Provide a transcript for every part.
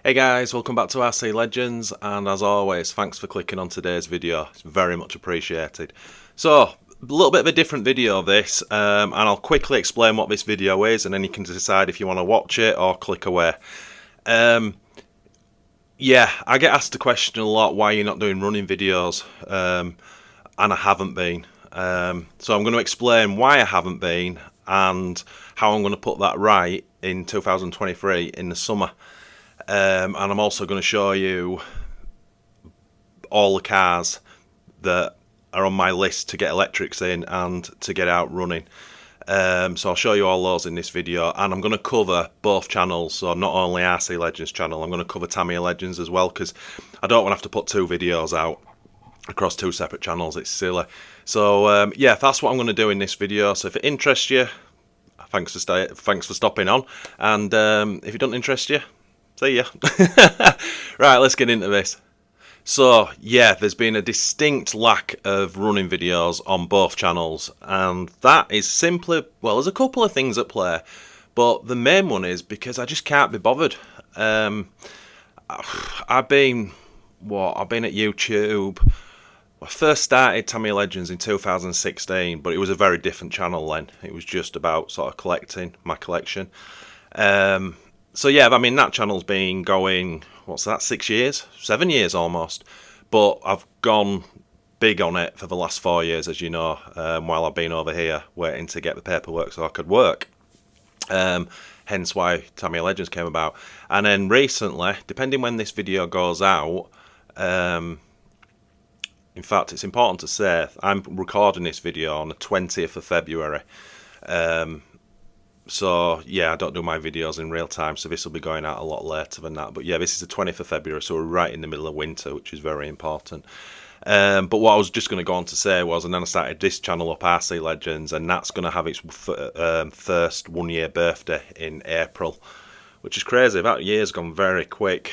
Hey guys, welcome back to RC Legends, and as always, thanks for clicking on today's video. It's very much appreciated. So, a little bit of a different video this, and I'll quickly explain what this video is, and then you can decide if you want to watch it or click away. Yeah, I get asked the question a lot, why you're not doing running videos, and I haven't been. So I'm going to explain why I haven't been, and how I'm going to put that right in 2023 in the summer. And I'm also going to show you all the cars that are on my list to get electrics in and to get out running. So I'll show you all those in this video, and I'm going to cover both channels, so not only RC Legends channel, I'm going to cover Tamiya Legends as well, because I don't want to have to put two videos out across two separate channels. It's silly. So yeah, that's what I'm going to do in this video. So if it interests you, thanks for stopping on, and if it doesn't interest you, see ya. Right, let's get into this. So, yeah, there's been a distinct lack of running videos on both channels, and that is simply, well, there's a couple of things at play, but the main one is because I just can't be bothered. I've been at YouTube. I first started Tamiya Legends in 2016, but it was a very different channel then. It was just about sort of collecting my collection. So yeah, I mean, that channel's been going, what's that, 6 years? 7 years almost. But I've gone big on it for the last 4 years, as you know, while I've been over here waiting to get the paperwork so I could work. Hence why Tamiya Legends came about. And then recently, depending when this video goes out, in fact, it's important to say, I'm recording this video on the 20th of February. So, yeah, I don't do my videos in real time, so this will be going out a lot later than that. But, yeah, this is the 20th of February, so we're right in the middle of winter, which is very important. But what I was just going to go on to say was, and then I started this channel up, RC Legends, and that's going to have its first 1 year birthday in April, which is crazy. That year's gone very quick.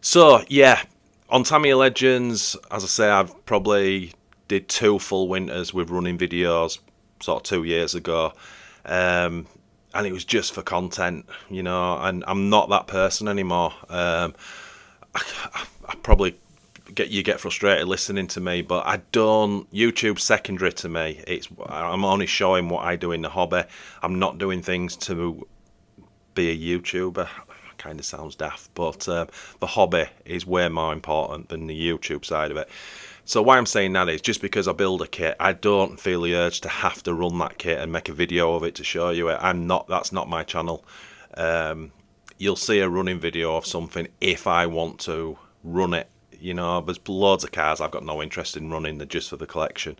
So, yeah, on Tamiya Legends, as I say, I've probably did 2 full winters with running videos, sort of 2 years ago. And it was just for content, you know, and I'm not that person anymore. I probably get frustrated listening to me, but YouTube's secondary to me. I'm only showing what I do in the hobby. I'm not doing things to be a YouTuber. Kind of sounds daft, but the hobby is way more important than the YouTube side of it. So why I'm saying that is just because I build a kit, I don't feel the urge to have to run that kit and make a video of it to show you it. That's not my channel. You'll see a running video of something if I want to run it. You know, there's loads of cars I've got no interest in running, they're just for the collection.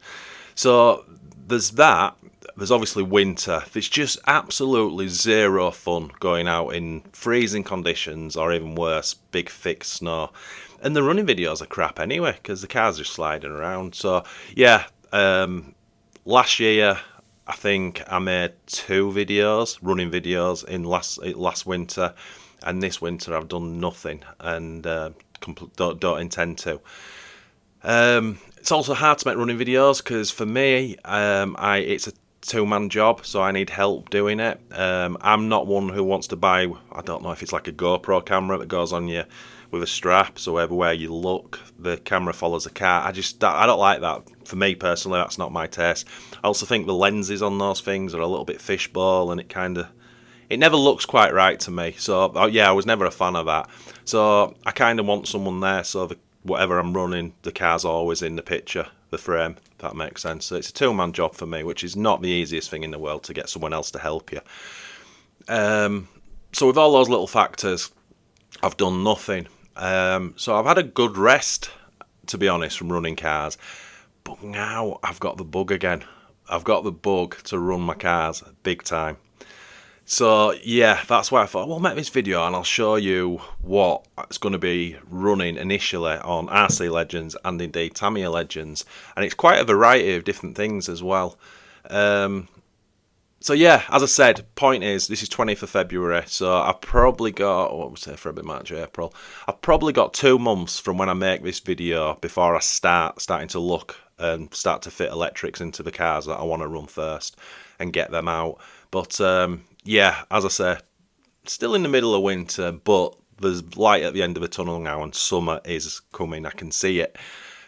So there's that. There's obviously winter. It's just absolutely zero fun going out in freezing conditions, or even worse, big thick snow. And the running videos are crap anyway, because the cars are sliding around. So yeah, last year I think I made 2 videos, running videos, in last winter, and this winter I've done nothing, and don't intend to. It's also hard to make running videos because for me, it's a 2-man job, so I need help doing it. I'm not one who wants to buy, I don't know if it's like a GoPro camera that goes on you with a strap, so everywhere you look the camera follows the car. I don't like that. For me personally, that's not my taste. I also think the lenses on those things are a little bit fishbowl, and it never looks quite right to me. So yeah, I was never a fan of that. So I kind of want someone there, so whatever I'm running, the car's always in the picture, the frame, if that makes sense. So it's a 2-man job for me, which is not the easiest thing in the world, to get someone else to help you. So with all those little factors, I've done nothing. So I've had a good rest, to be honest, from running cars. But now I've got the bug again. I've got the bug to run my cars big time. So yeah, that's why I thought, well, make this video and I'll show you what it's going to be running initially on RC Legends and indeed Tamiya Legends. And it's quite a variety of different things as well. So yeah, as I said, point is, this is 20th of February, so I've probably got, what was it, February, March, April. I've probably got 2 months from when I make this video before I starting to look and start to fit electrics into the cars that I want to run first and get them out. But yeah, as I say, still in the middle of winter, but there's light at the end of the tunnel now, and summer is coming. I can see it.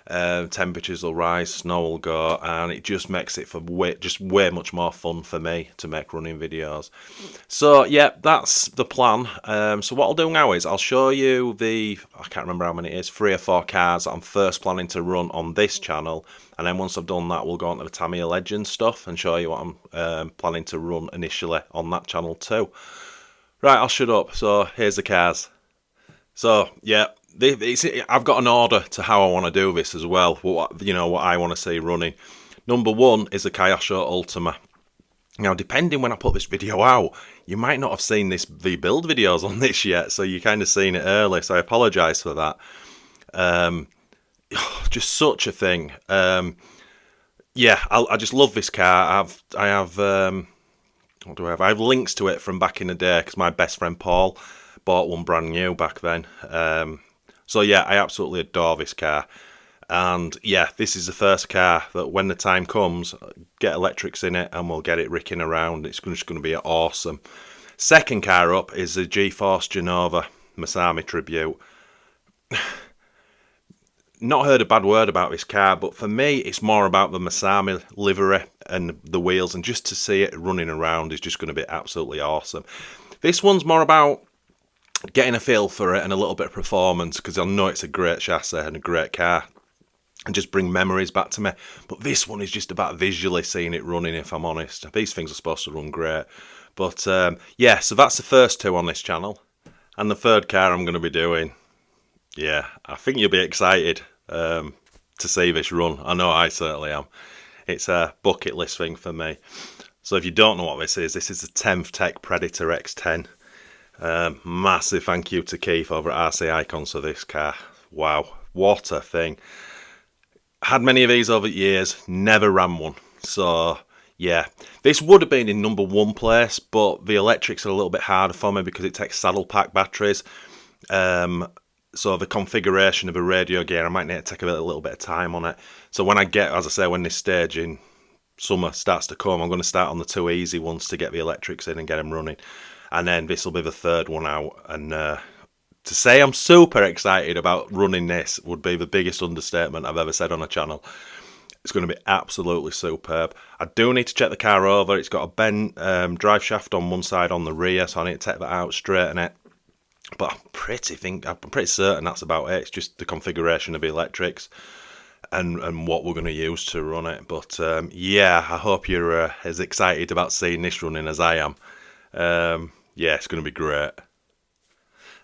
Temperatures will rise, snow will go, and it just makes it for way much more fun for me to make running videos. So yeah, that's the plan. So what I'll do now is I'll show you I can't remember how many it is, 3 or 4 cars that I'm first planning to run on this channel, and then once I've done that, we'll go on to the Tamiya Legends stuff and show you what I'm planning to run initially on that channel too. Right, I'll shut up. So here's the cars. So yeah, I've got an order to how I want to do this as well. What I want to see running. Number 1 is a Kyosho Ultima. Now, depending when I put this video out, you might not have seen the build videos on this yet, so you kind of seen it early. So I apologise for that. Just such a thing. Yeah, I just love this car. I have what do I have? I have links to it from back in the day because my best friend Paul bought one brand new back then. So yeah, I absolutely adore this car. And yeah, this is the first car that when the time comes, get electrics in it and we'll get it ricking around. It's just going to be awesome. Second car up is the GeForce Genova Masami Tribute. Not heard a bad word about this car, but for me, it's more about the Masami livery and the wheels, and just to see it running around is just going to be absolutely awesome. This one's more about getting a feel for it and a little bit of performance, because I know it's a great chassis and a great car and just bring memories back to me. But this one is just about visually seeing it running, if I'm honest. These things are supposed to run great. But yeah, so that's the first 2 on this channel. And the third car I'm going to be doing, yeah, I think you'll be excited to see this run. I know I certainly am. It's a bucket list thing for me. So if you don't know what this is the 10th Tech Predator X10. Massive thank you to Keith over at RC Icons for this car. Wow, what a thing. Had many of these over the years, never ran one. So yeah, this would have been in number 1 place, but the electrics are a little bit harder for me because it takes saddle pack batteries. So the configuration of a radio gear, I might need to take a little bit of time on it. So when I get, as I say, when this stage in summer starts to come, I'm going to start on the 2 easy ones to get the electrics in and get them running. And then this will be the 3rd one out. And to say I'm super excited about running this would be the biggest understatement I've ever said on a channel. It's going to be absolutely superb. I do need to check the car over. It's got a bent drive shaft on one side on the rear, so I need to take that out, straighten it. But I'm pretty certain that's about it. It's just the configuration of the electrics and what we're going to use to run it. But yeah, I hope you're as excited about seeing this running as I am. Yeah, it's going to be great.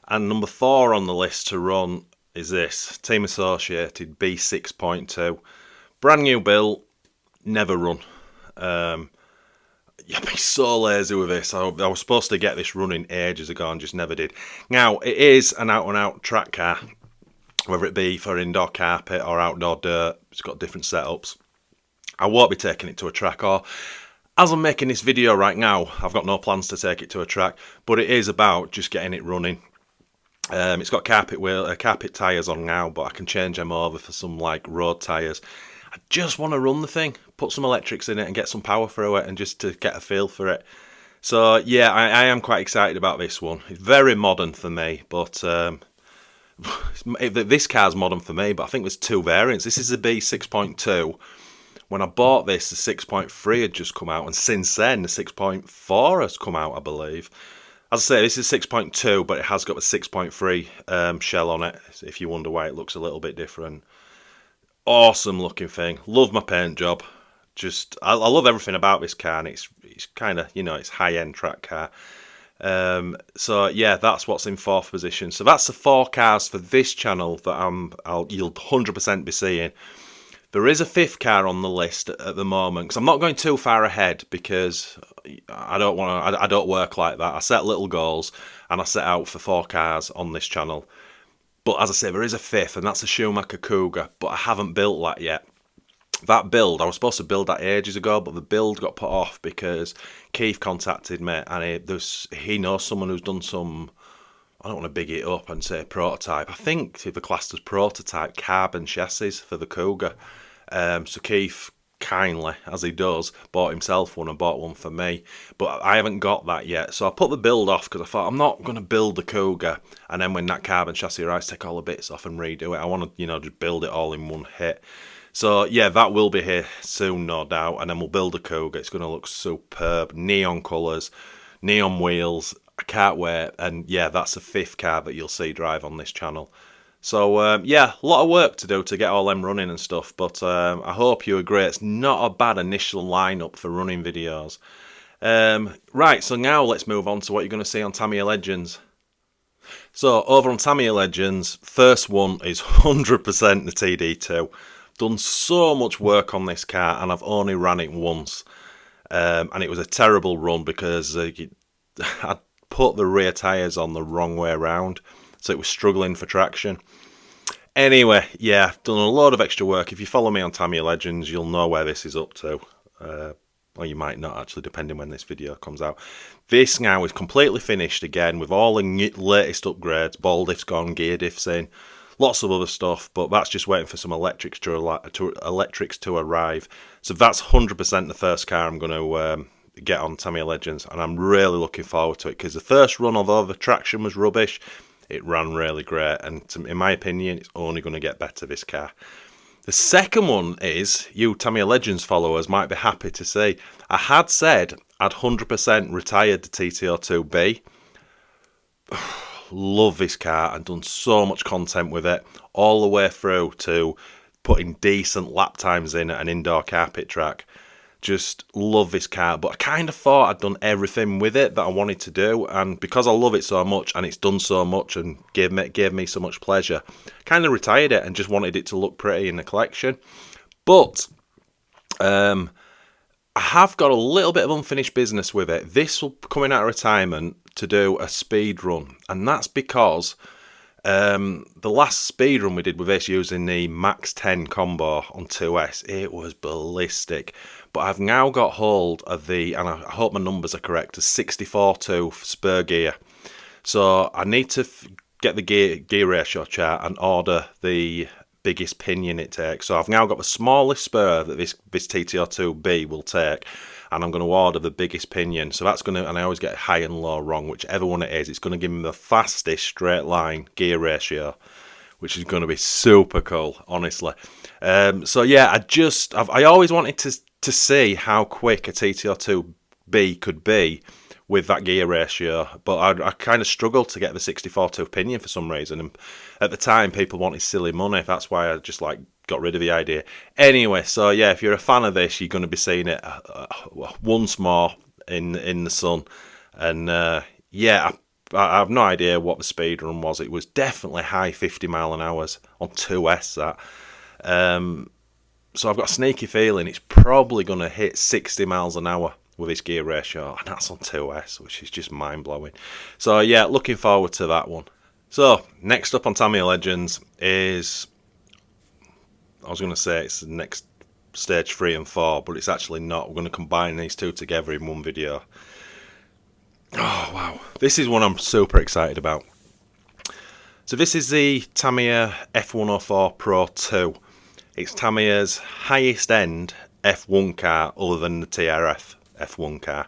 And number 4 on the list to run is this Team Associated B6.2. Brand new build, never run. Yeah, I've been so lazy with this. I was supposed to get this running ages ago and just never did. Now, it is an out-and-out track car, whether it be for indoor carpet or outdoor dirt. It's got different setups. I won't be taking it to a track, or as I'm making this video right now, I've got no plans to take it to a track, but it is about just getting it running. It's got carpet tyres on now, but I can change them over for some like road tyres. I just want to run the thing, put some electrics in it and get some power through it, and just to get a feel for it. So yeah, I am quite excited about this one. It's very modern for me, but this car's modern for me, but I think there's 2 variants. This is the B6.2. When I bought this, the 6.3 had just come out, and since then, the 6.4 has come out, I believe. As I say, this is 6.2, but it has got a 6.3 shell on it, if you wonder why it looks a little bit different. Awesome looking thing. Love my paint job. I love everything about this car, and it's kind of, it's high-end track car. So yeah, that's what's in 4th position. So that's the 4 cars for this channel that you'll 100% be seeing. There is a 5th car on the list at the moment, because I'm not going too far ahead, because I don't work like that. I set little goals and I set out for 4 cars on this channel. But as I say, there is a 5th, and that's a Schumacher Cougar, but I haven't built that yet. That build, I was supposed to build that ages ago, but the build got put off because Keith contacted me, and he knows someone who's done some, I don't want to big it up and say prototype. I think the class as prototype carbon chassis for the Cougar. So Keith kindly, as he does, bought himself one and bought one for me. But I haven't got that yet, so I put the build off because I thought I'm not going to build the Cougar and then when that carbon chassis arrives, take all the bits off and redo it. I want to, just build it all in one hit. So yeah, that will be here soon, no doubt, and then we'll build a Cougar. It's going to look superb, neon colours, neon wheels. I can't wait, and yeah, that's the 5th car that you'll see drive on this channel. So yeah, a lot of work to do to get all them running and stuff, but I hope you agree it's not a bad initial lineup for running videos. Right, so now let's move on to what you're going to see on Tamiya Legends. So over on Tamiya Legends, first one is 100% the TD2. Done so much work on this car and I've only ran it once. And it was a terrible run because I put the rear tyres on the wrong way around, so it was struggling for traction. Anyway, yeah, I've done a load of extra work. If you follow me on Tamiya Legends, you'll know where this is up to. Or you might not, actually, depending when this video comes out. This now is completely finished again with all the latest upgrades. Ball diffs gone, gear diffs in, lots of other stuff, but that's just waiting for some electrics to arrive. So that's 100% the first car I'm going to get on Tamiya Legends, and I'm really looking forward to it because the first run, although the traction was rubbish, it ran really great, and in my opinion, it's only going to get better, this car. The second one is, you Tamiya Legends followers might be happy to see, I had said I'd 100% retired the TT02B. Love this car and done so much content with it, all the way through to putting decent lap times in at an indoor carpet track. Just love this car, but I kind of thought I'd done everything with it that I wanted to do, and because I love it so much and it's done so much and gave me so much pleasure, kind of retired it and just wanted it to look pretty in the collection. But I have got a little bit of unfinished business with it. This will be coming out of retirement to do a speed run, and that's because the last speed run we did with this using the Max 10 combo on 2S, it was ballistic. But I've now got hold of the, and I hope my numbers are correct, a 64-2 spur gear. So I need to get the gear ratio chart and order the biggest pinion it takes. So I've now got the smallest spur that this TT02B will take, and I'm going to order the biggest pinion. So that's going to, and I always get high and low wrong, whichever one it is, it's going to give me the fastest straight line gear ratio, which is going to be super cool, honestly. So yeah, I always wanted to see how quick a TT02B could be with that gear ratio, but I kind of struggled to get the 64-2 pinion for some reason, and at the time people wanted silly money. That's why I just got rid of the idea. Anyway, so yeah, if you're a fan of this, you're going to be seeing it once more in the sun, and yeah, I have no idea what the speed run was. It was definitely high 50 mile an hour on 2S that. So I've got a sneaky feeling it's probably going to hit 60 miles an hour with its gear ratio, and that's on 2S, which is just mind-blowing. So yeah, looking forward to that one. So next up on Tamiya Legends is, I was going to say it's the next stage 3 and 4, but it's actually not. We're going to combine these two together in one video. Oh wow, this is one I'm super excited about. So this is the Tamiya F104 Pro 2. It's Tamiya's highest end F1 car other than the TRF F1 car.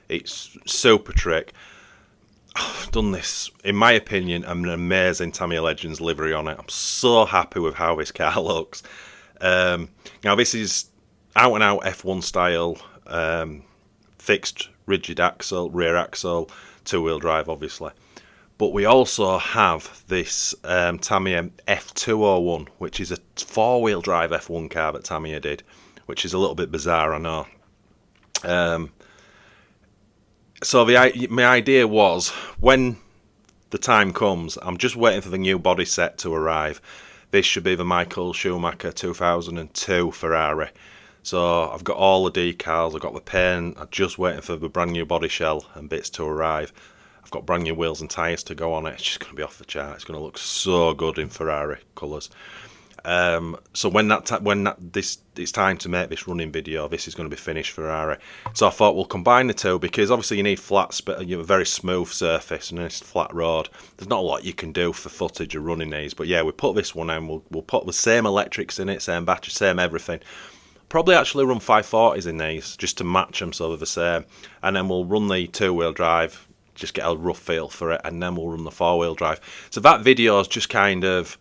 It's super trick. I've done this, in my opinion, an amazing Tamiya Legends livery on it. I'm so happy with how this car looks. Now this is out and out F1 style, fixed rigid axle, rear axle, 2-wheel drive obviously. But we also have this Tamiya F201, which is a 4-wheel drive F1 car that Tamiya did, which is a little bit bizarre, I know. So my idea was, when the time comes, I'm just waiting for the new body set to arrive. This should be the Michael Schumacher 2002 Ferrari. So I've got all the decals, I've got the paint, I'm just waiting for the brand new body shell and bits to arrive. I've got brand new wheels and tyres to go on it. It's just going to be off the chart. It's going to look so good in Ferrari colours. So when it's time to make this running video, this is going to be finished Ferrari. So I thought we'll combine the two, because obviously you need you have a very smooth surface and it's flat road. There's not a lot you can do for footage of running these, but yeah, we put this one in. We'll put the same electrics in it, same battery, same everything. Probably actually run 540s in these just to match them so they're the same. And then we'll run the two-wheel drive, just get a rough feel for it, and then we'll run the four-wheel drive. So that video is just kind of,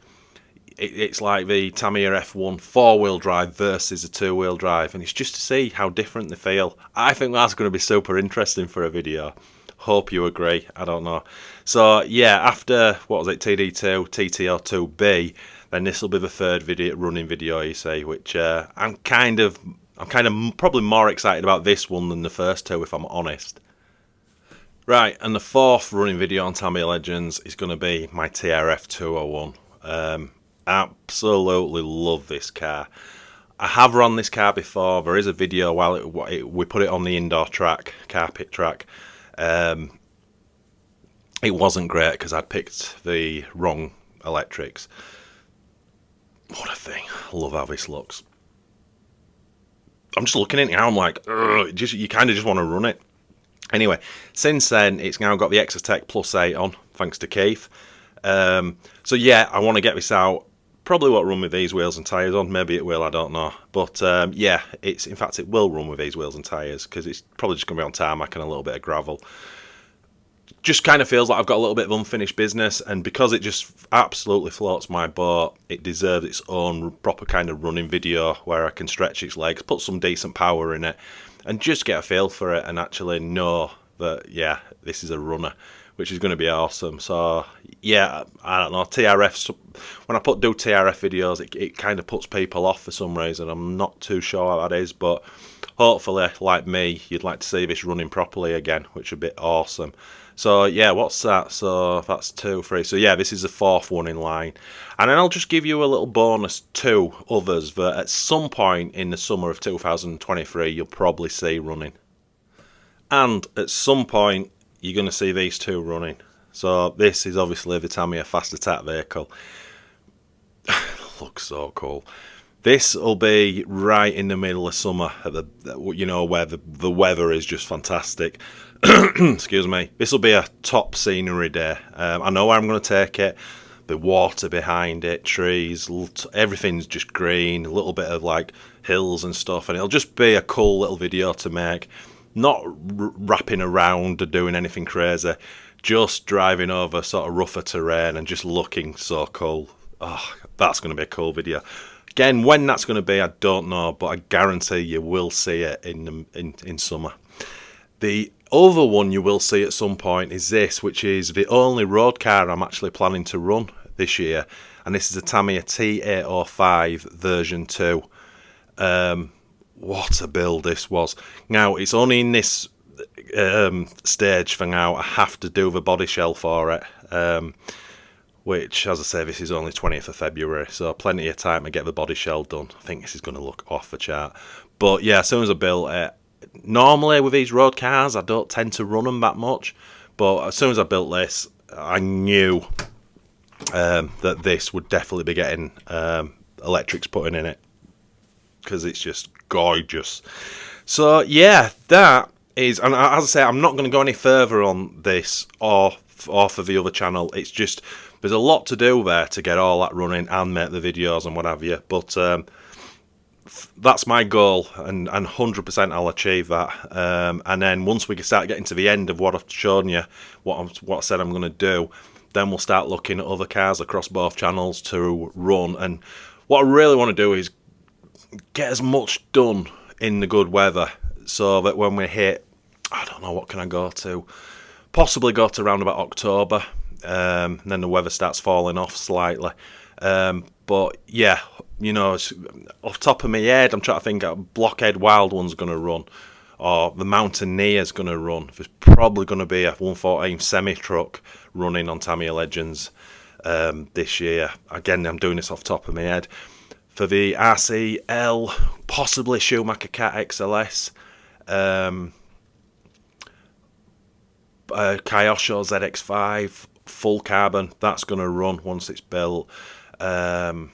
it's like the Tamiya F1 four-wheel drive versus a two-wheel drive, and it's just to see how different they feel. I think that's going to be super interesting for a video. Hope you agree. I don't know. So yeah, after what was it, TD2, TTO2B, then this will be the third video, running video, you see, which I'm kind of probably more excited about this one than the first two, if I'm honest. Right, and the fourth running video on Tamiya Legends is going to be my TRF 201. Absolutely love this car. I have run this car before. There is a video while we put it on the indoor track, carpet track. It wasn't great because I'd picked the wrong electrics. What a thing. I love how this looks. I'm just looking at it now, I'm like, you kind of just want to run it. Anyway, since then, it's now got the Exotec Plus 8 on, thanks to Keith. So yeah, I want to get this out. Probably won't run with these wheels and tyres on. Maybe it will, I don't know. But yeah, in fact, it will run with these wheels and tyres because it's probably just going to be on tarmac and a little bit of gravel. Just kind of feels like I've got a little bit of unfinished business, and because it just absolutely floats my boat, it deserves its own proper kind of running video where I can stretch its legs, put some decent power in it, and just get a feel for it and actually know that, yeah, this is a runner, which is going to be awesome. So yeah, I don't know, TRF, when I do TRF videos, it kind of puts people off for some reason. I'm not too sure how that is, but hopefully, like me, you'd like to see this running properly again, which would be awesome. So yeah, what's that? So that's 2, 3. So yeah, this is the fourth one in line. And then I'll just give you a little bonus, 2 others that at some point in the summer of 2023 you'll probably see running. And at some point you're going to see these 2 running. So this is obviously the Tamiya Fast Attack vehicle. Looks so cool. This will be right in the middle of summer, at where the weather is just fantastic. Excuse me. This will be a top scenery day. I know where I'm going to take it. The water behind it, trees, everything's just green. A little bit of like hills and stuff, and it'll just be a cool little video to make. Not wrapping around or doing anything crazy. Just driving over sort of rougher terrain and just looking so cool. Oh, that's going to be a cool video. Again, when that's going to be, I don't know, but I guarantee you will see it in summer. The other one you will see at some point is this, which is the only road car I'm actually planning to run this year, and this is a Tamiya T805 version 2. What a build this was. Now, it's only in this stage for now. I have to do the body shell for it. Which, as I say, this is only 20th of February, so plenty of time to get the body shell done. I think this is going to look off the chart. But yeah, as soon as I built it, normally with these road cars, I don't tend to run them that much. But as soon as I built this, I knew that this would definitely be getting electrics put in it, because it's just gorgeous. So yeah, that is, and as I say, I'm not going to go any further on this or for the other channel. It's just, there's a lot to do there to get all that running and make the videos and what have you. But that's my goal, and 100% I'll achieve that. And then once we can start getting to the end of what I've shown you, what I said I'm going to do, then we'll start looking at other cars across both channels to run. And what I really want to do is get as much done in the good weather, so that when we hit, I don't know, what can I go to? Possibly go to around about October. And then the weather starts falling off slightly. But yeah, off top of my head, I'm trying to think Blockhead Wild One's going to run, or the Mountaineer's going to run. There's probably going to be a 114 semi-truck running on Tamiya Legends this year. Again, I'm doing this off top of my head. For the RCL, possibly Schumacher Cat XLS. Kyosho ZX5 full carbon, that's going to run once it's built. And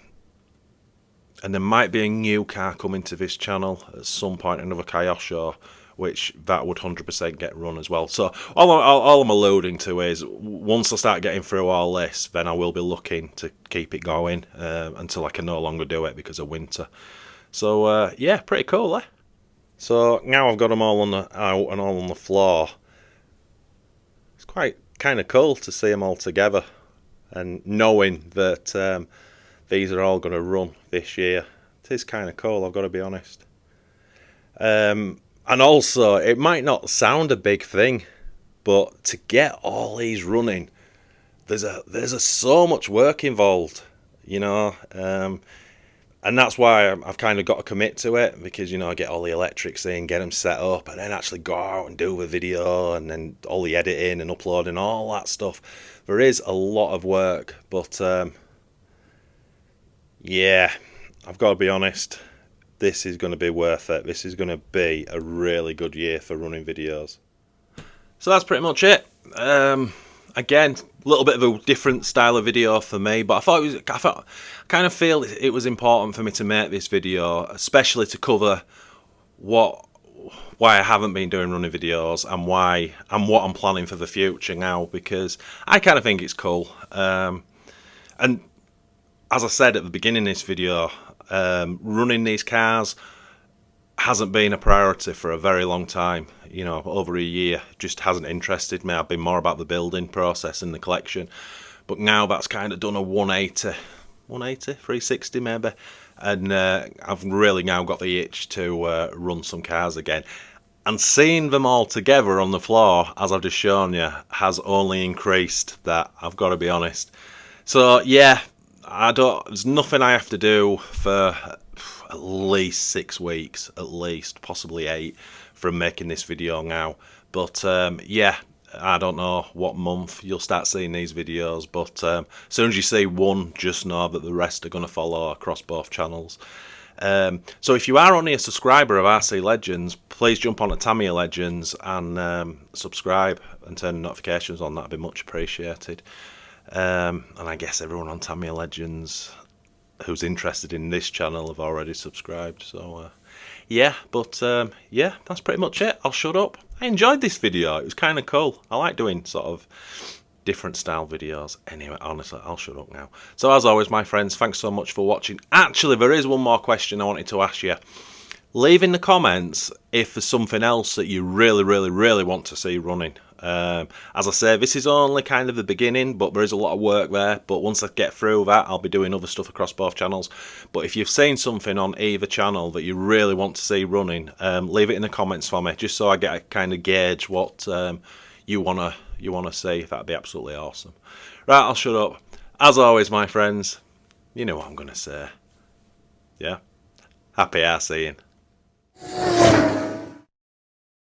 there might be a new car coming to this channel at some point, another Kyosho, which that would 100% get run as well. So all I'm alluding to is, once I start getting through all this, then I will be looking to keep it going until I can no longer do it because of winter. So yeah, pretty cool, eh? So now I've got them all on the out and all on the floor. It's quite kind of cool to see them all together, and knowing that these are all going to run this year. It is kind of cool, I've got to be honest. And also, it might not sound a big thing, but to get all these running, there's so much work involved, you know. And that's why I've kind of got to commit to it, because, you know, I get all the electrics in, get them set up, and then actually go out and do the video, and then all the editing and uploading, all that stuff. There is a lot of work, but yeah, I've got to be honest, this is going to be worth it. This is going to be a really good year for running videos. So that's pretty much it. Again, a little bit of a different style of video for me, but I kind of feel it was important for me to make this video, especially to cover why I haven't been doing running videos and what I'm planning for the future now, because I kind of think it's cool. And as I said at the beginning of this video, running these cars hasn't been a priority for a very long time. You know, over a year, just hasn't interested me. I've been more about the building process and the collection. But now that's kind of done a 360 maybe. And I've really now got the itch to run some cars again. And seeing them all together on the floor, as I've just shown you, has only increased that, I've got to be honest. So yeah, there's nothing I have to do for at least 6 weeks, at least, possibly 8, from making this video now. But yeah, I don't know what month you'll start seeing these videos, but as soon as you see one, just know that the rest are going to follow across both channels. So if you are only a subscriber of RC Legends, please jump on to Tamiya Legends and subscribe and turn the notifications on. That'd be much appreciated. And I guess everyone on Tamiya Legends who's interested in this channel have already subscribed. So yeah, but yeah, that's pretty much it. I'll shut up. I enjoyed this video. It was kind of cool. I like doing sort of different style videos. Anyway, honestly, I'll shut up now. So as always, my friends, thanks so much for watching. Actually, there is one more question I wanted to ask you. Leave in the comments if there's something else that you really want to see running. As I say, this is only kind of the beginning, but there is a lot of work there. But once I get through that, I'll be doing other stuff across both channels. But if you've seen something on either channel that you really want to see running, leave it in the comments for me, just so I get a kind of gauge what you wanna see. That'd be absolutely awesome. Right, I'll shut up. As always, my friends, you know what I'm gonna say. Yeah, happy RCing.